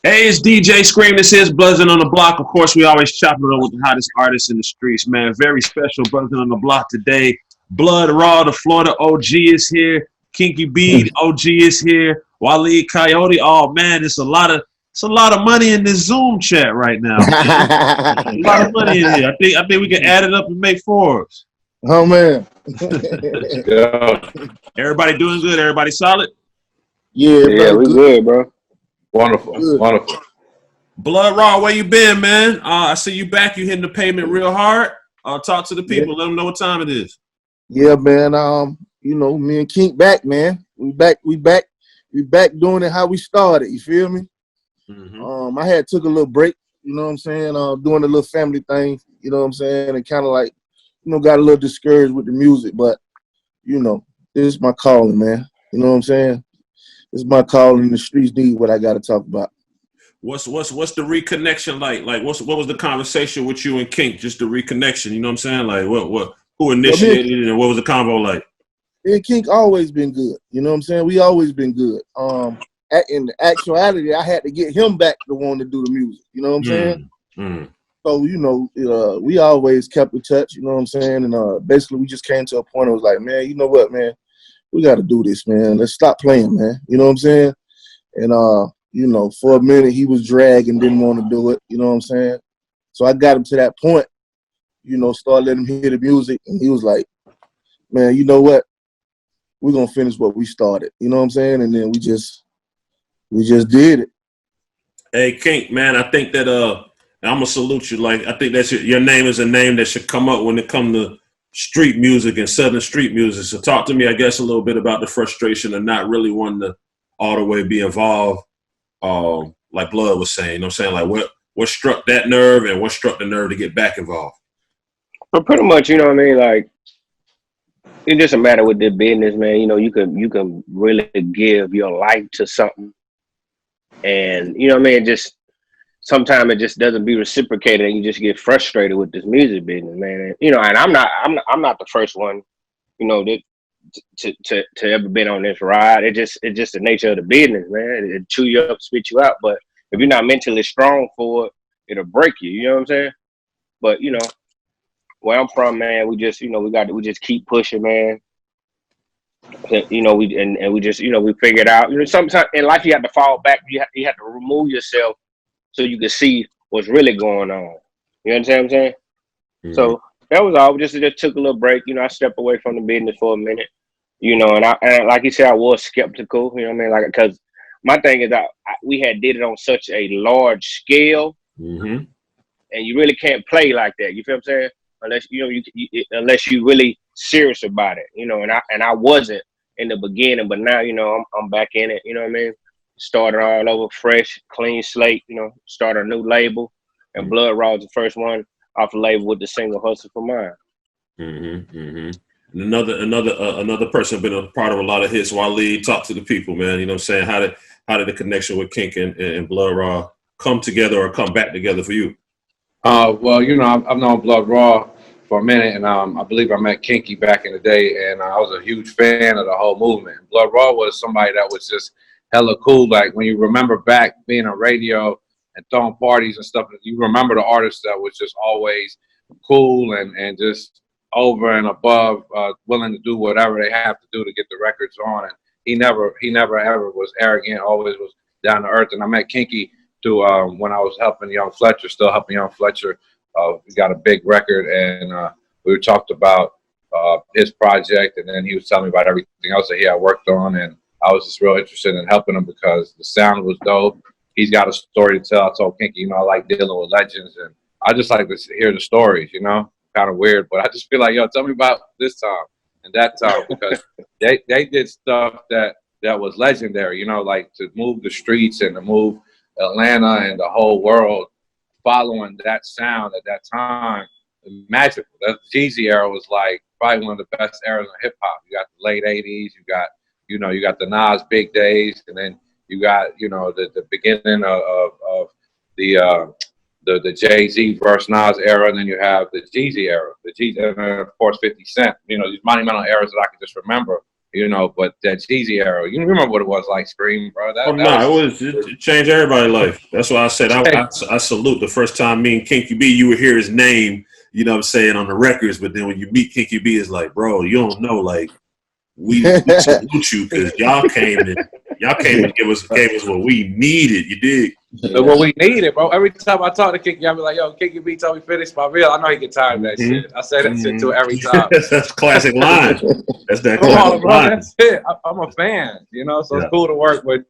Hey, it's DJ Scream. This is Buzzin on the Block. Of course, we always chopping it up with the hottest artists in the streets, man. Very special Buzzin on the Block today. Blood Raw, the Florida OG is here. Kinky Bead OG is here. Waleed Coyote. Oh man, it's a lot of money in this Zoom chat right now, man. A lot of money in here. I think we can add it up and make fours. Oh man. Yeah, Everybody doing good? Everybody solid? Yeah, yeah, we good, bro. Wonderful, Good. wonderful. Blood Raw, where you been, man? I see you back. You hitting the pavement real hard. Talk to the Yeah, people. Let them know what time it is. yeah, man. Me and Kink back, man. We back doing it how we started. You feel me? Mm-hmm. I had took a little break. You know what I'm saying? Doing a little family thing. You know what I'm saying? And kind of like, got a little discouraged with the music, but this is my calling, man. You know what I'm saying? This is my calling. The streets need what I got to talk about. What's the reconnection like? Like what was the conversation with you and Kink? Just the reconnection. You know what I'm saying? Like what who Well, initiated it and what was the convo like? me and Kink always been good. You know what I'm saying? We always been good. In actuality, I had to get him back to want to do the music. You know what I'm saying? Mm. So, we always kept in touch, you know what I'm saying? And basically we just came to a point. It was like, man, you know what, man? We got to do this, man. Let's stop playing, man. You know what I'm saying? And, for a minute he was dragging, didn't want to do it. You know what I'm saying? So I got him to that point, started letting him hear the music. And he was like, man, you know what? We're going to finish what we started. You know what I'm saying? And then we just did it. Hey Kink, man, I think that I'm gonna salute you. Like I think that's your name is a name that should come up when it comes to street music and southern street music. So talk to me, I guess, a little bit about the frustration of not really wanting to all the way be involved. Like Blood was saying, you know what I'm saying? Like what struck that nerve and what struck the nerve to get back involved? But pretty much, you know what I mean? Like, it doesn't matter with this business, man. You can really give your life to something, and you know what I mean. Just sometimes it just doesn't be reciprocated, and you just get frustrated with this music business, man. And I'm not the first one, that to ever been on this ride. It's just the nature of the business, man. It chew you up, spit you out. But if you're not mentally strong for it, it'll break you. You know what I'm saying? But where I'm from, man, we just we just keep pushing, man. We just we figure it out. Sometimes in life you have to fall back. You have to remove yourself so you can see what's really going on. You understand what I'm saying? Mm-hmm. So that was all. Just took a little break. I stepped away from the business for a minute. And like you said, I was skeptical. You know what I mean? Like, because my thing is that we had did it on such a large scale, Mm-hmm. and you really can't play like that. You feel what I'm saying? Unless unless you really serious about it. And I wasn't in the beginning, but now I'm back in it. You know what I mean? Started all over fresh, clean slate. Start a new label, and Blood Raw was the first one off the label with the single "Hustle for Mine." Mm-hmm. Mm-hmm. And another person been a part of a lot of hits. Waleed, talk to the people, man. You know what I'm saying? How did the connection with Kink and Blood Raw come together or come back together for you? Well, I've known Blood Raw for a minute, and I believe I met Kinky back in the day, and I was a huge fan of the whole movement. Blood Raw was somebody that was just hella cool. Like when you remember back being on radio and throwing parties and stuff, you remember the artist that was just always cool and just over and above, willing to do whatever they have to do to get the records on. And he never ever was arrogant. Always was down to earth. And I met Kinky to when I was still helping Young Fletcher. We got a big record, and we talked about his project, and then he was telling me about everything else that he had worked on, and I was just real interested in helping him because the sound was dope. He's got a story to tell. I told Kinky, I like dealing with legends, and I just like to hear the stories, kind of weird, but I just feel like, yo, tell me about this time and that time, because they did stuff that was legendary, like to move the streets and to move Atlanta and the whole world following that sound at that time. Magical. That Jeezy era was like probably one of the best eras in hip hop. You got the late '80s, you got the Nas big days, and then you got the beginning of the Jay-Z versus Nas era, and then you have the Jeezy era, and then of course 50 Cent. These monumental eras that I can just remember. You know, but that Jeezy era, you remember what it was like, Scream, bro? Oh no, it changed everybody's life. That's why I said I salute the first time me and Kinky B, you would hear his name, you know what I'm saying, on the records, but then when you meet Kinky B, it's like, bro, you don't know, like we salute you because y'all came and gave us what we needed. You dig? What we needed, bro. Every time I talk to Kinky, I be like, yo, Kinky B told me finish my meal. I know he get tired of that shit. I say that shit to her every time. That's classic line. That's that Come classic on, bro. line. That's it. I'm a fan, you know, so it's cool to work with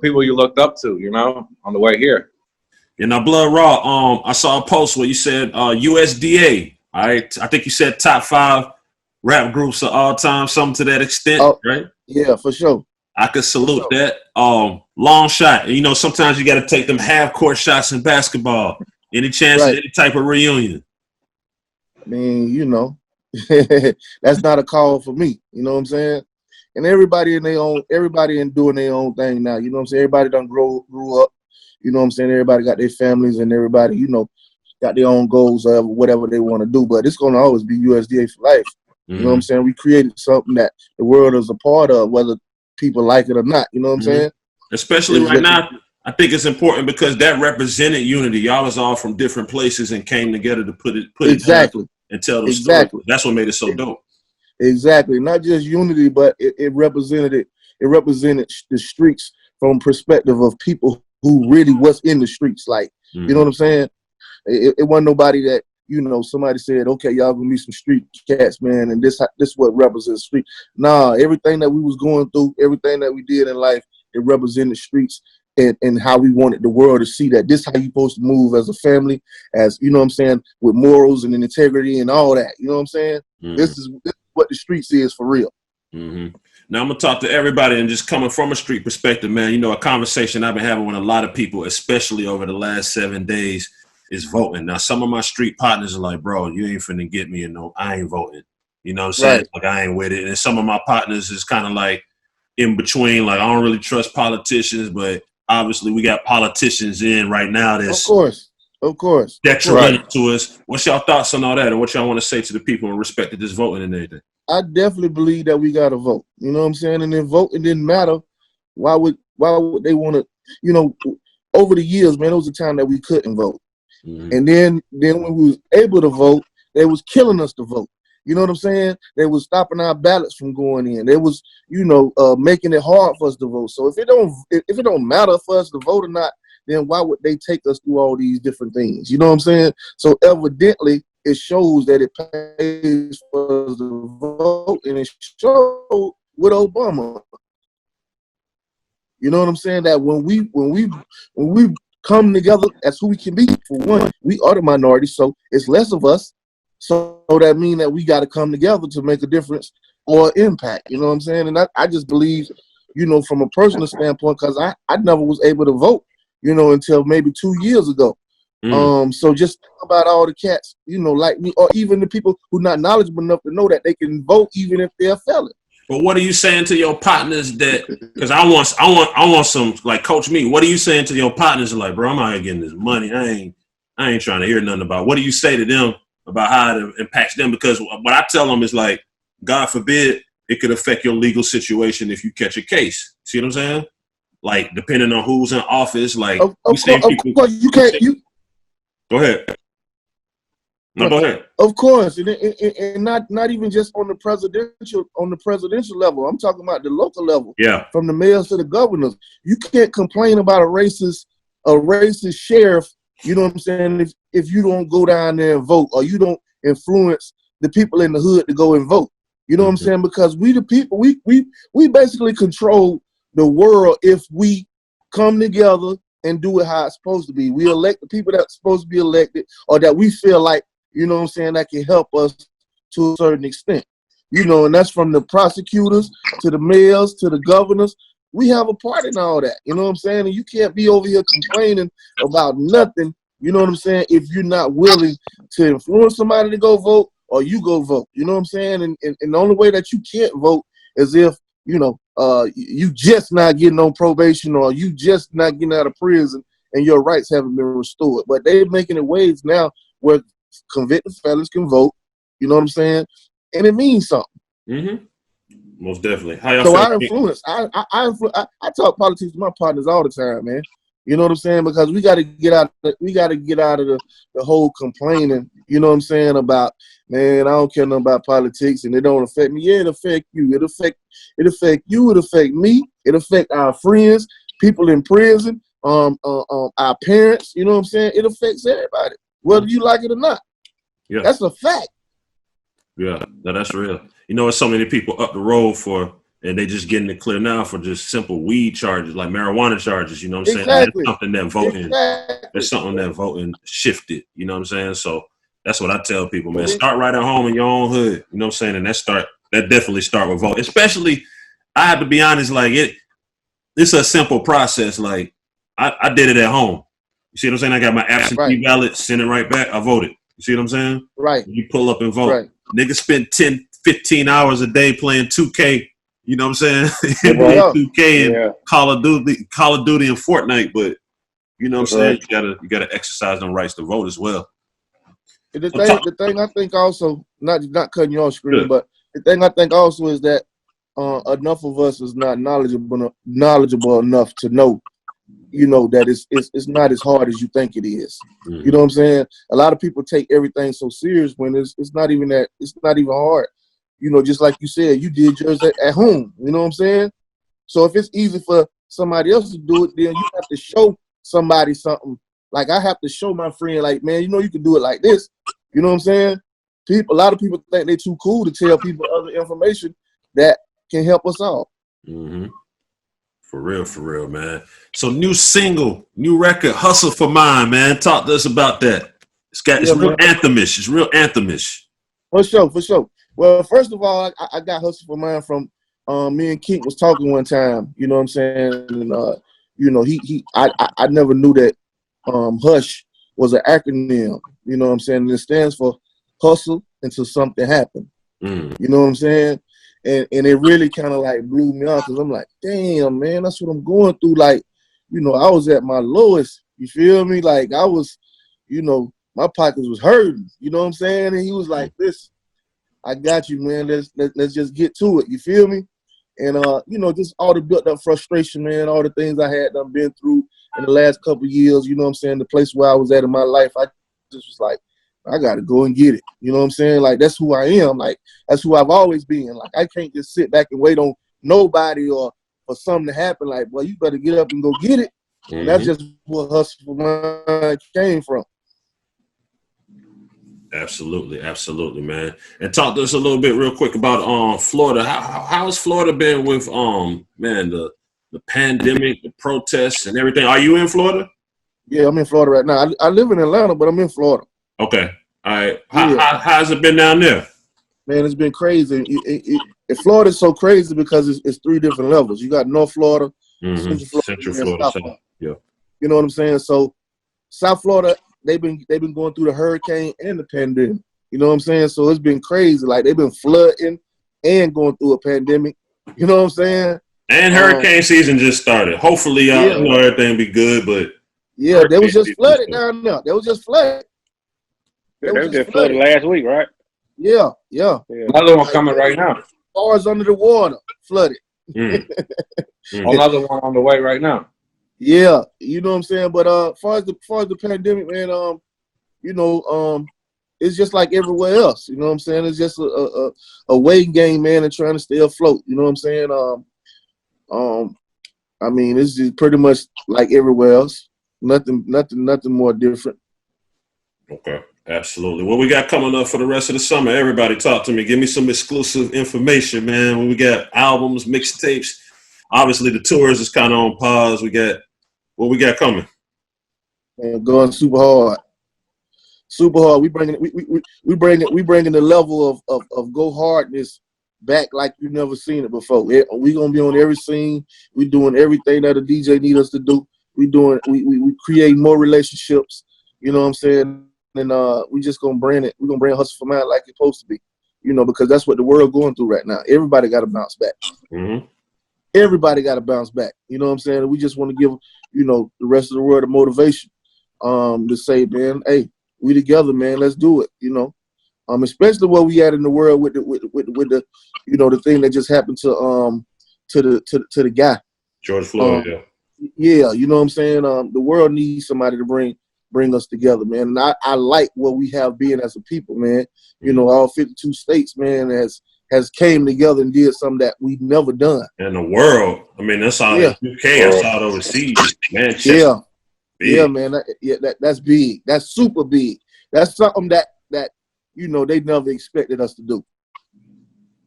people you looked up to, you know, on the way here. You know, Blood Raw, I saw a post where you said USDA. I think you said top 5 rap groups of all time, something to that extent, right? Yeah, for sure. I could salute that. Long shot. You know, sometimes you got to take them half-court shots in basketball. Any chance of any type of reunion? I mean, you know, that's not a call for me. You know what I'm saying? And everybody doing their own thing now. You know what I'm saying? Everybody done grew up. You know what I'm saying? Everybody got their families and everybody, you know, got their own goals of whatever they want to do. But it's going to always be USDA for life. You know what I'm saying? We created something that the world is a part of, whether people like it or not. You know what I'm saying? Especially right now, I think it's important because that represented unity. Y'all was all from different places and came together to put it exactly and tell the story. That's what made it so dope. Exactly. Not just unity, but it represented the streets from perspective of people who really was in the streets. Like, you know what I'm saying? It wasn't nobody that, you know, somebody said, okay, y'all gonna be some street cats, man, and this what represents street. Nah, everything that we was going through, everything that we did in life, it represented streets and how we wanted the world to see that this how you supposed to move as a family, as, you know what I'm saying, with morals and integrity and all that. You know what I'm saying? This is what the streets is for real. Now I'm gonna talk to everybody and just coming from a street perspective, man. You know, a conversation I've been having with a lot of people, especially over the last 7 days, is voting. Now, some of my street partners are like, bro, you ain't finna get me, I ain't voting. You know what I'm saying? Right. Like, I ain't with it. And some of my partners is kind of like in between, like, I don't really trust politicians, but obviously we got politicians in right now that's of course detrimental to us. What's y'all thoughts on all that, and what y'all want to say to the people in respect to this voting and everything? I definitely believe that we gotta vote. You know what I'm saying? And then voting didn't matter. Why would they want to, you know, over the years, man, there was a time that we couldn't vote. And then when we was able to vote, they was killing us to vote. You know what I'm saying? They was stopping our ballots from going in. They was, you know, making it hard for us to vote. So if it don't matter for us to vote or not, then why would they take us through all these different things? You know what I'm saying? So evidently, it shows that it pays for us to vote, and it showed with Obama. You know what I'm saying? That when we come together as who we can be, for one, we are the minority, so it's less of us. So that means that we got to come together to make a difference or impact. You know what I'm saying? And I just believe, you know, from a personal standpoint, because I never was able to vote, you know, until maybe 2 years ago. So just think about all the cats, you know, like me, or even the people who not knowledgeable enough to know that they can vote even if they're a felon. But what are you saying to your partners that? Because I want some, like, Coach Me. What are you saying to your partners? Like, bro, I'm out here getting this money. I ain't trying to hear nothing about it. What do you say to them about how it impacts them? Because what I tell them is like, God forbid, it could affect your legal situation if you catch a case. See what I'm saying? Like, depending on who's in office, like, of course, you can't. Go ahead. No, go ahead. Of course, and not even just on the presidential level. I'm talking about the local level. Yeah. From the mayors to the governors. You can't complain about a racist sheriff. You know what I'm saying? If you don't go down there and vote, or you don't influence the people in the hood to go and vote. You know what I'm saying? Because we the people, we basically control the world if we come together and do it how it's supposed to be. We elect the people that's supposed to be elected, or that we feel like, you know what I'm saying, that can help us to a certain extent. You know, and that's from the prosecutors to the mayors to the governors. We have a part in all that. You know what I'm saying? And you can't be over here complaining about nothing, you know what I'm saying, if you're not willing to influence somebody to go vote, or you go vote. You know what I'm saying? And the only way that you can't vote is if, you know, you just not getting on probation, or you just not getting out of prison and your rights haven't been restored. But they're making it ways now where convicted felons can vote. You know what I'm saying? And it means something. Most definitely. How y'all So feel? I talk politics to my partners all the time, man. You know what I'm saying? Because we got to get out of the whole complaining. You know what I'm saying about, man, I don't care nothing about politics and it don't affect me. Yeah, it affect you. It affect you. It affect me. It affect our friends, people in prison, our parents. You know what I'm saying? It affects everybody, whether you like it or not. Yeah, that's a fact. Yeah, no, that's real. You know, it's so many people up the road and they just getting it clear now for just simple weed charges, like marijuana charges. You know what I'm saying? Exactly. That's something that voting. That's something that voting shifted. You know what I'm saying? So that's what I tell people, man. Start right at home in your own hood. You know what I'm saying? And that definitely start with voting. Especially, I have to be honest, like it's a simple process. Like I did it at home. You see what I'm saying? I got my absentee ballot, send it right back. I voted. You see what I'm saying? Right. You pull up and vote. Right. Niggas spend 10, 15 hours a day playing 2K. You know what I'm saying? Yeah. 2K and Call of Duty and Fortnite. But you know what I'm saying? You gotta exercise them rights to vote as well. The thing I think also, not cutting you off screen, but the thing I think also is that enough of us is not knowledgeable enough to know, you know, that it's not as hard as you think it is. Mm-hmm. You know what I'm saying? A lot of people take everything so serious when it's not even hard. You know, just like you said, you did yours at home. You know what I'm saying? So if it's easy for somebody else to do it, then you have to show somebody something. Like I have to show my friend, like, man, you know, you can do it like this. You know what I'm saying? A lot of people think they're too cool to tell people other information that can help us all. Mm-hmm. For real, man. So new single, new record, Hustle for Mine, man. Talk to us about that. It's real anthemish. It's real anthemish. For sure. Well, first of all, I got Hustle for Mine from me and Kink was talking one time. You know what I'm saying? And you know, I never knew that HUSH was an acronym. You know what I'm saying? And it stands for hustle until something happened. Mm. You know what I'm saying? And it really kind of like blew me off because I'm like, damn, man, that's what I'm going through. Like, you know, I was at my lowest. You feel me? Like I was, you know, my pockets was hurting. You know what I'm saying? And he was like, "Listen, I got you, man. Let's just get to it." You feel me? And you know, just all the built up frustration, man. All the things I had done been through in the last couple of years. You know what I'm saying? The place where I was at in my life, I just was like, I got to go and get it. You know what I'm saying? Like, that's who I am. Like, that's who I've always been. Like, I can't just sit back and wait on nobody or for something to happen. Like, well, you better get up and go get it. Mm-hmm. And that's just where Hustle for Mine came from. Absolutely, man. And talk to us a little bit real quick about Florida. How has Florida been with man, the pandemic, the protests and everything? Are you in Florida? Yeah, I'm in Florida right now. I live in Atlanta, but I'm in Florida. Okay. All right. How's it been down there? Man, it's been crazy. Florida's so crazy because it's three different levels. You got North Florida, mm-hmm. Central Florida, South. Yeah. You know what I'm saying? So South Florida, they've been going through the hurricane and the pandemic. You know what I'm saying? So it's been crazy. Like they've been flooding and going through a pandemic. You know what I'm saying? And hurricane season just started. Hopefully, you know, everything be good, but yeah, they was just flooded down there. They was just flooded. They was just flooded last week, right? Yeah. Another one coming right now. Cars under the water, flooded. Another one on the way right now. Yeah, you know what I'm saying. But as far as the pandemic, man, you know, it's just like everywhere else. You know what I'm saying? It's just a waiting game, man, and trying to stay afloat. You know what I'm saying? I mean, it's just pretty much like everywhere else. Nothing more different. Okay, absolutely. What we got coming up for the rest of the summer? Everybody talk to me. Give me some exclusive information, man. When we got albums, mixtapes. Obviously, the tours is kind of on pause. What we got coming? Man, going super hard. We bringing the level of go hardness back like you've never seen it before. We gonna be on every scene. We doing everything that a DJ need us to do. We create more relationships. You know what I'm saying? And we just gonna bring it. We're gonna bring Hustle for Mine like it's supposed to be. You know, because that's what the world going through right now. Everybody got to bounce back. Mm-hmm. Everybody got to bounce back. You know what I'm saying? And we just want to give, you know, the rest of the world a motivation to say, man, hey, we together, man. Let's do it. You know, Especially where we at in the world with the you know, the thing that just happened to the guy. George Floyd, Yeah, you know what I'm saying? The world needs somebody to bring us together, man. And I like what we have being as a people, man. You know, all 52 states, man, has came together and did something that we've never done. And the world, I mean, that's all in UK, I saw it overseas. Manchester. Yeah, man. That's big. That's super big. That's something that you know, they never expected us to do.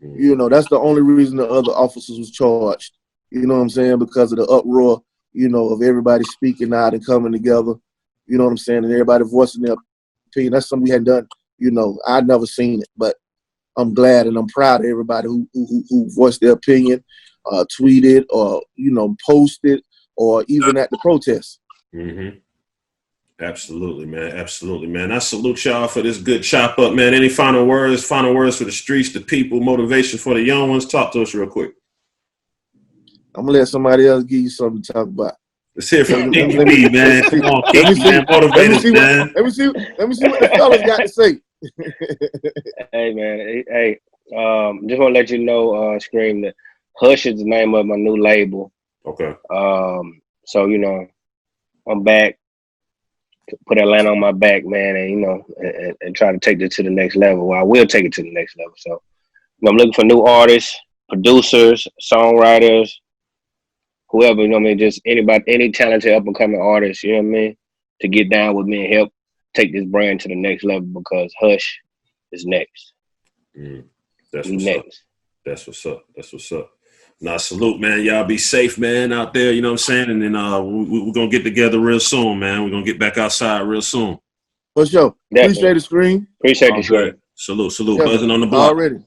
You know, that's the only reason the other officers was charged. You know what I'm saying? Because of the uproar, you know, of everybody speaking out and coming together. You know what I'm saying? And everybody voicing their opinion. That's something we hadn't done. You know, I'd never seen it, but I'm glad and I'm proud of everybody who voiced their opinion, tweeted or, you know, posted or even at the protests. Mm-hmm. Absolutely, man. Absolutely, man. I salute y'all for this good chop up, man. Any final words for the streets, the people, motivation for the young ones? Talk to us real quick. I'm going to let somebody else give you something to talk about. Let's hear from Kinky B, man. Come on, Kinky, man. Motivate us, man. Let me see what the fellas got to say. Hey, man. Hey, just want to let you know, Scream, that Hush is the name of my new label. Okay. So, you know, I'm back. Put Atlanta on my back, man, and, you know, and try to take it to the next level. Well, I will take it to the next level. So, you know, I'm looking for new artists, producers, songwriters, whoever, you know what I mean, just anybody, any talented up-and-coming artist, you know what I mean, to get down with me and help take this brand to the next level because Hush is next. That's what's up. That's what's up. That's what's up. Nah, salute, man. Y'all be safe, man, out there, you know what I'm saying? And then we're going to get together real soon, man. We're going to get back outside real soon. For sure. Definitely. Appreciate the screen. Appreciate the screen. Salute. Yeah. Buzzing on the block. Already.